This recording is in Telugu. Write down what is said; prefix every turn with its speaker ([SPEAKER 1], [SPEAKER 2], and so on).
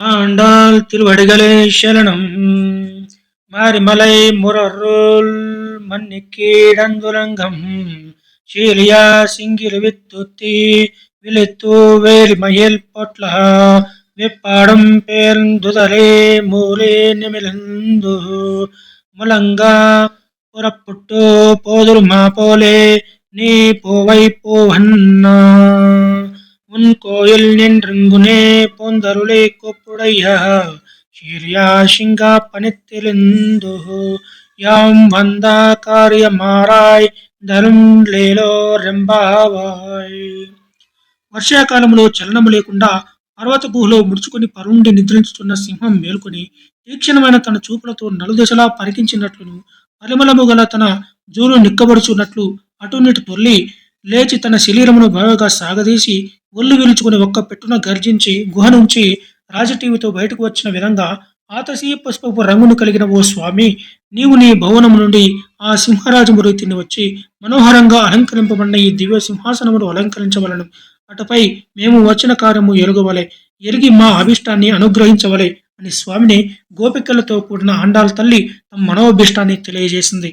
[SPEAKER 1] ஆண்டாள் திருவடிகளே சரணம். மாரிமலை முரருள் மன்னிக்கீடந்துலங்கம் சீலியா சிங்கிரி வித்துத்தி விழித்து வேல்மயில் பொట్ల విప్పాడం పేర్దుదలే మూలే నిమిలందు ములంగా పురపుట్టు పోదురు మా పోలే నీ పోవై పోవన్నా உன் கோயில் நின்றுங்குனே போந்தருளே கொப்புடையா சீரியா சிங்கா பனித்திலிந்து யாம் వంద కార్యమారాయ్ ధరుండ్లేలో రెంబావాయ్. వర్షాకాలంలో చలనము లేకుండా పర్వత గుహలో ముడుచుకొని పరుండి నిద్రించుతున్న సింహం మేల్కొని తీక్షణమైన తన చూపులతో నలుదశలా పరికించినట్లును పరిమళము గల తన జూలు నిక్కబడుచున్నట్లు అటునిటు తొల్లి లేచి తన శరీరమును బాగా సాగదీసి ఒళ్ళు విరుచుకుని ఒక్క పెట్టున గర్జించి గుహ నుంచి రాజటీవీతో బయటకు వచ్చిన విధంగా ఆతసీ పుష్పపు రంగును కలిగిన ఓ స్వామి, నీవు నీ భవనము నుండి ఆ సింహరాజు మృతిని వచ్చి మనోహరంగా అలంకరింపబడిన ఈ దివ్య సింహాసనమును అలంకరించవలను. అటుపై మేము వచ్చిన కార్యము ఎరుగవలె, ఎరిగి మా అభిష్టాన్ని అనుగ్రహించవలె అని స్వామిని గోపికలతో కూడిన ఆండాళ్ తల్లి తమ మనోభిష్టాన్ని తెలియజేసింది.